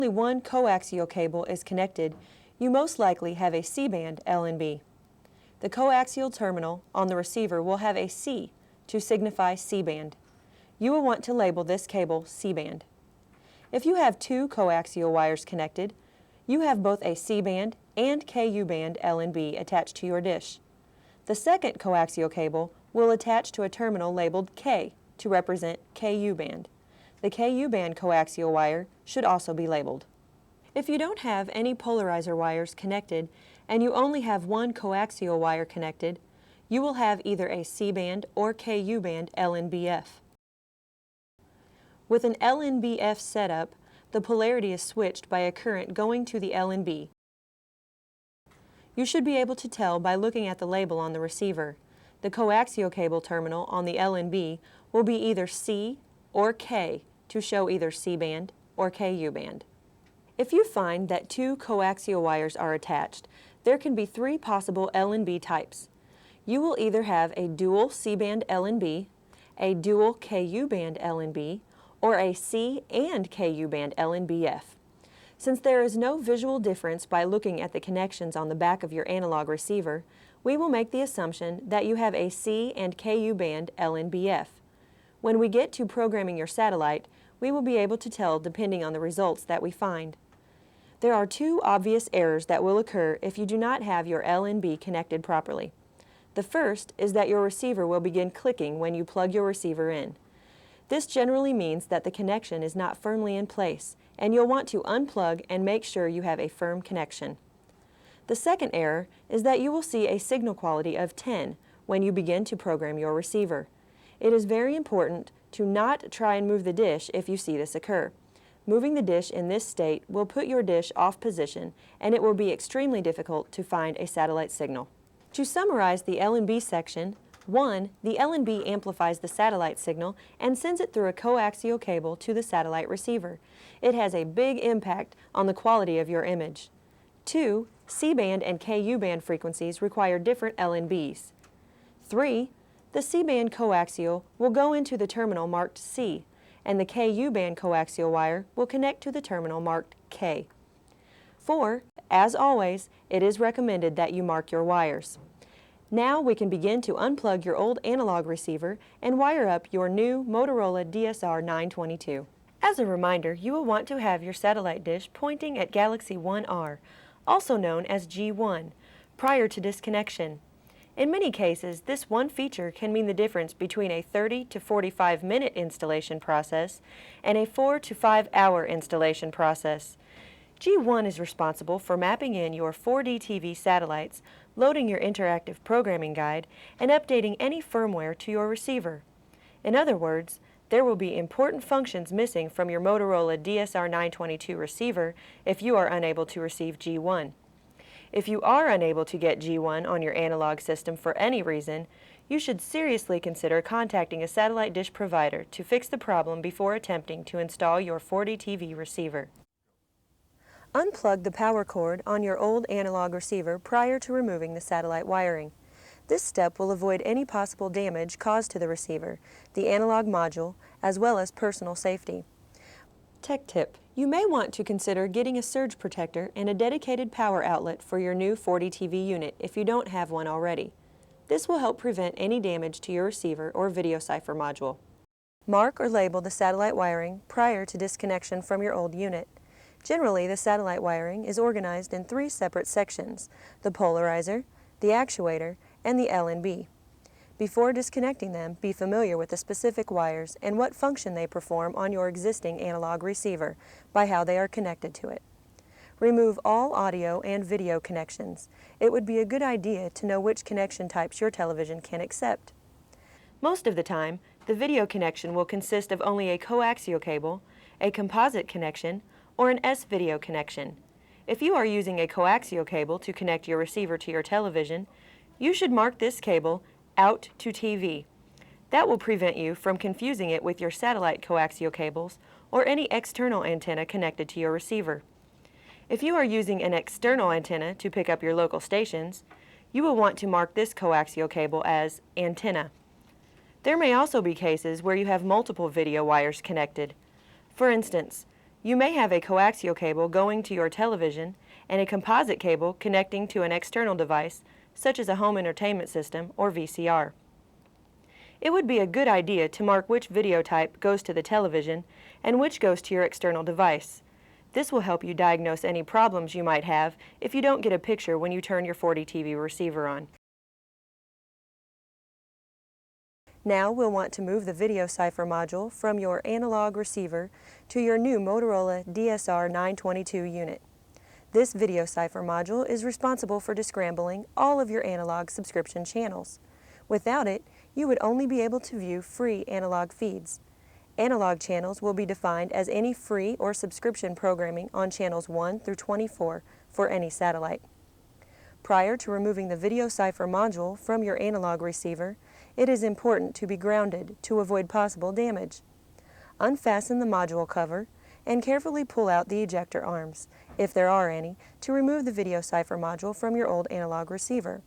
only one coaxial cable is connected, you most likely have a C-band LNB. The coaxial terminal on the receiver will have a C to signify C-band. You will want to label this cable C-band. If you have two coaxial wires connected, you have both a C-band and Ku-band LNB attached to your dish. The second coaxial cable will attach to a terminal labeled K to represent Ku-band. The Ku-band coaxial wire should also be labeled. If you don't have any polarizer wires connected and you only have one coaxial wire connected, you will have either a C-band or Ku-band LNBF. With an LNBF setup, the polarity is switched by a current going to the LNB. You should be able to tell by looking at the label on the receiver. The coaxial cable terminal on the LNB will be either C or K to show either C-band or Ku-band. If you find that two coaxial wires are attached, there can be three possible Lnb types. You will either have a dual C-band LNB, a dual Ku-band LNB, or a C and Ku-band LNBF. Since there is no visual difference by looking at the connections on the back of your analog receiver, we will make the assumption that you have a C and Ku-band LNBF. When we get to programming your satellite, we will be able to tell depending on the results that we find. There are two obvious errors that will occur if you do not have your LNB connected properly. The first is that your receiver will begin clicking when you plug your receiver in. This generally means that the connection is not firmly in place, and you'll want to unplug and make sure you have a firm connection. The second error is that you will see a signal quality of 10 when you begin to program your receiver. It is very important to not try and move the dish if you see this occur. Moving the dish in this state will put your dish off position, and it will be extremely difficult to find a satellite signal. To summarize the LNB section, 1. The LNB amplifies the satellite signal and sends it through a coaxial cable to the satellite receiver. It has a big impact on the quality of your image. 2. C-band and Ku-band frequencies require different LNBs. 3. The C-band coaxial will go into the terminal marked C, and the Ku-band coaxial wire will connect to the terminal marked K. 4. As always, it is recommended that you mark your wires. Now we can begin to unplug your old analog receiver and wire up your new Motorola DSR 922. As a reminder, you will want to have your satellite dish pointing at Galaxy 1R, also known as G1, prior to disconnection. In many cases, this one feature can mean the difference between a 30 to 45 minute installation process and a 4 to 5 hour installation process. G1 is responsible for mapping in your 4D TV satellites, loading your interactive programming guide, and updating any firmware to your receiver. In other words, there will be important functions missing from your Motorola DSR 922 receiver if you are unable to receive G1. If you are unable to get G1 on your analog system for any reason, you should seriously consider contacting a satellite dish provider to fix the problem before attempting to install your 4D TV receiver. Unplug the power cord on your old analog receiver prior to removing the satellite wiring. This step will avoid any possible damage caused to the receiver, the analog module, as well as personal safety. Tech tip: you may want to consider getting a surge protector and a dedicated power outlet for your new 4D TV unit if you don't have one already. This will help prevent any damage to your receiver or video cipher module. Mark or label the satellite wiring prior to disconnection from your old unit. Generally, the satellite wiring is organized in 3 separate sections: the polarizer, the actuator, and the LNB. Before disconnecting them, be familiar with the specific wires and what function they perform on your existing analog receiver by how they are connected to it. Remove all audio and video connections. It would be a good idea to know which connection types your television can accept. Most of the time, the video connection will consist of only a coaxial cable, a composite connection, or an S-video connection. If you are using a coaxial cable to connect your receiver to your television, you should mark this cable out to TV. That will prevent you from confusing it with your satellite coaxial cables or any external antenna connected to your receiver. If you are using an external antenna to pick up your local stations, you will want to mark this coaxial cable as antenna. There may also be cases where you have multiple video wires connected. For instance, You may have a coaxial cable going to your television and a composite cable connecting to an external device, such as a home entertainment system or VCR. It would be a good idea to mark which video type goes to the television and which goes to your external device. This will help you diagnose any problems you might have if you don't get a picture when you turn your 40 TV receiver on. Now we'll want to move the video cipher module from your analog receiver to your new Motorola DSR 922 unit. This video cipher module is responsible for descrambling all of your analog subscription channels. Without it, you would only be able to view free analog feeds. Analog channels will be defined as any free or subscription programming on channels 1 through 24 for any satellite. Prior to removing the video cipher module from your analog receiver, it is important to be grounded to avoid possible damage. Unfasten the module cover and carefully pull out the ejector arms, if there are any, to remove the video cipher module from your old analog receiver.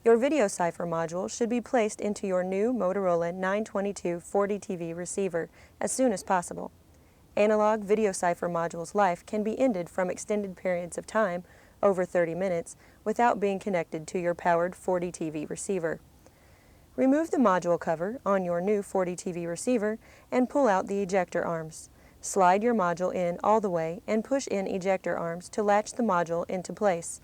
Your video cipher module should be placed into your new Motorola 922 40 TV receiver as soon as possible. Analog video cipher module's life can be ended from extended periods of time, over 30 minutes, without being connected to your powered 40 TV receiver. Remove the module cover on your new 40 TV receiver and pull out the ejector arms. Slide your module in all the way and push in ejector arms to latch the module into place.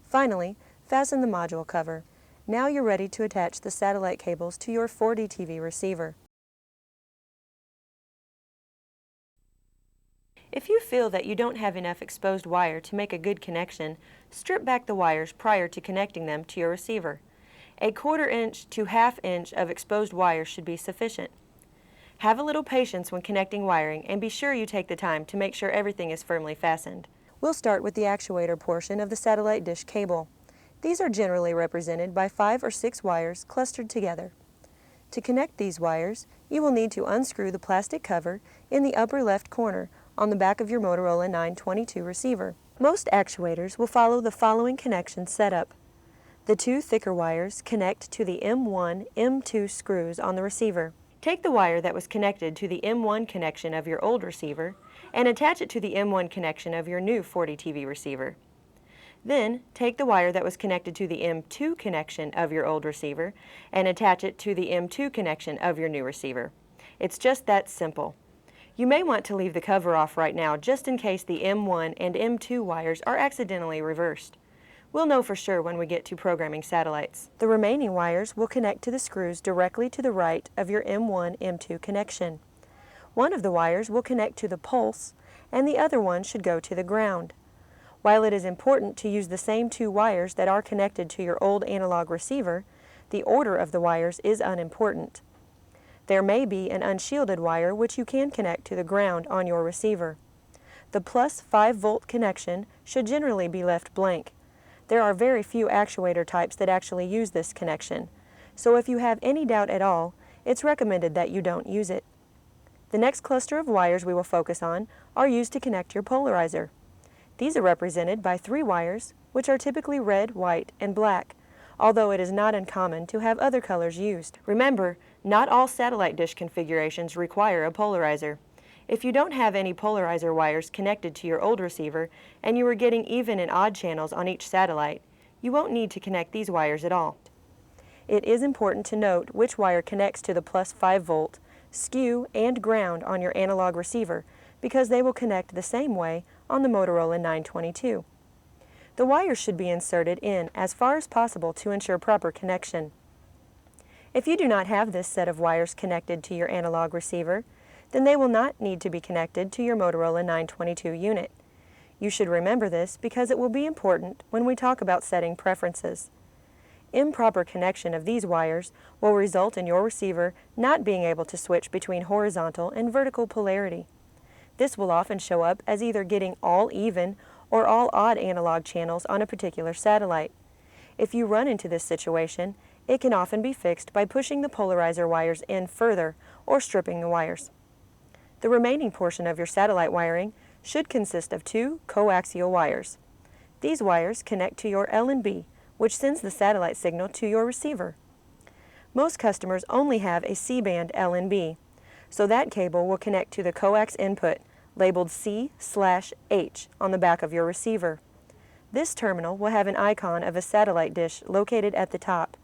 Finally, fasten the module cover. Now you're ready to attach the satellite cables to your 40 TV receiver. If you feel that you don't have enough exposed wire to make a good connection, strip back the wires prior to connecting them to your receiver. A 1/4 inch to 1/2 inch of exposed wire should be sufficient. Have a little patience when connecting wiring and be sure you take the time to make sure everything is firmly fastened. We'll start with the actuator portion of the satellite dish cable. These are generally represented by 5 or 6 wires clustered together. To connect these wires, you will need to unscrew the plastic cover in the upper left corner on the back of your Motorola 922 receiver. Most actuators will follow the following connection setup. The 2 thicker wires connect to the M1, M2 screws on the receiver. Take the wire that was connected to the M1 connection of your old receiver and attach it to the M1 connection of your new 40 TV receiver. Then, take the wire that was connected to the M2 connection of your old receiver and attach it to the M2 connection of your new receiver. It's just that simple. You may want to leave the cover off right now just in case the M1 and M2 wires are accidentally reversed. We'll know for sure when we get to programming satellites. The remaining wires will connect to the screws directly to the right of your M1, M2 connection. One of the wires will connect to the pulse, and the other one should go to the ground. While it is important to use the same 2 wires that are connected to your old analog receiver, the order of the wires is unimportant. There may be an unshielded wire which you can connect to the ground on your receiver. The plus 5-volt connection should generally be left blank. There are very few actuator types that actually use this connection, so if you have any doubt at all, it's recommended that you don't use it. The next cluster of wires we will focus on are used to connect your polarizer. These are represented by 3 wires, which are typically red, white, and black, although it is not uncommon to have other colors used. Remember, not all satellite dish configurations require a polarizer. If you don't have any polarizer wires connected to your old receiver and you are getting even and odd channels on each satellite, you won't need to connect these wires at all. It is important to note which wire connects to the plus 5-volt, skew, and ground on your analog receiver because they will connect the same way on the Motorola 922. The wires should be inserted in as far as possible to ensure proper connection. If you do not have this set of wires connected to your analog receiver, then they will not need to be connected to your Motorola 922 unit. You should remember this because it will be important when we talk about setting preferences. Improper connection of these wires will result in your receiver not being able to switch between horizontal and vertical polarity. This will often show up as either getting all even or all odd analog channels on a particular satellite. If you run into this situation, it can often be fixed by pushing the polarizer wires in further or stripping the wires. The remaining portion of your satellite wiring should consist of 2 coaxial wires. These wires connect to your Lnb, which sends the satellite signal to your receiver. Most customers only have a C-band Lnb, so that cable will connect to the coax input, labeled C/H on the back of your receiver. This terminal will have an icon of a satellite dish located at the top.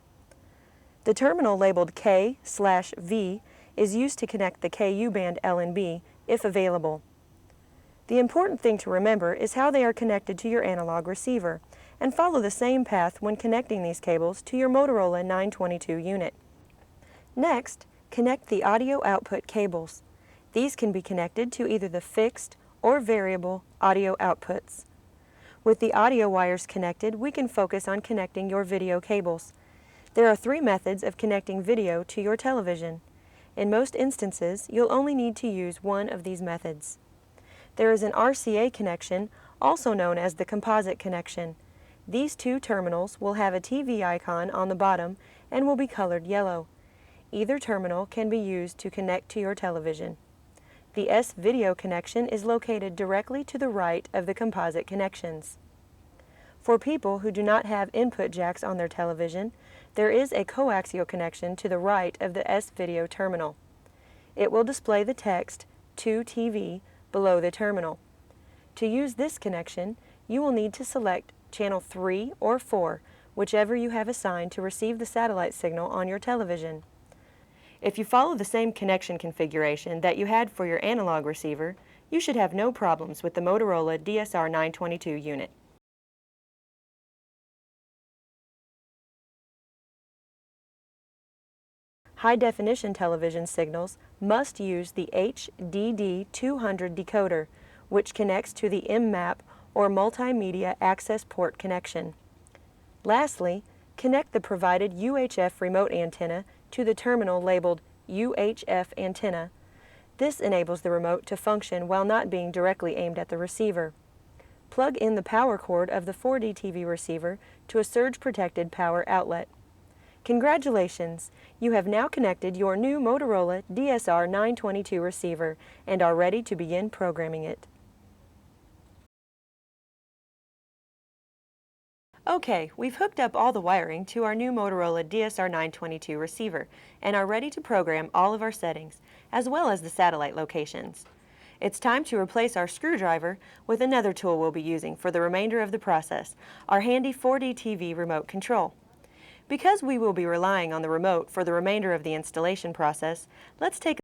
The terminal labeled K/V is used to connect the Ku-band LNB if available. The important thing to remember is how they are connected to your analog receiver, and follow the same path when connecting these cables to your Motorola 922 unit. Next, connect the audio output cables. These can be connected to either the fixed or variable audio outputs. With the audio wires connected, we can focus on connecting your video cables. There are 3 methods of connecting video to your television. In most instances, you'll only need to use one of these methods. There is an RCA connection, also known as the composite connection. These 2 terminals will have a TV icon on the bottom and will be colored yellow. Either terminal can be used to connect to your television. The S-video connection is located directly to the right of the composite connections. For people who do not have input jacks on their television, there is a coaxial connection to the right of the S-video terminal. It will display the text "to TV" below the terminal. To use this connection, you will need to select channel 3 or 4, whichever you have assigned to receive the satellite signal on your television. If you follow the same connection configuration that you had for your analog receiver, you should have no problems with the Motorola DSR 922 unit. High-definition television signals must use the HDD200 decoder, which connects to the MMAP or Multimedia Access Port connection. Lastly, connect the provided UHF remote antenna to the terminal labeled UHF antenna. This enables the remote to function while not being directly aimed at the receiver. Plug in the power cord of the 4D TV receiver to a surge-protected power outlet. Congratulations! You have now connected your new Motorola DSR 922 receiver and are ready to begin programming it. Okay, we've hooked up all the wiring to our new Motorola DSR 922 receiver and are ready to program all of our settings, as well as the satellite locations. It's time to replace our screwdriver with another tool we'll be using for the remainder of the process, our handy 4D TV remote control. Because we will be relying on the remote for the remainder of the installation process, let's take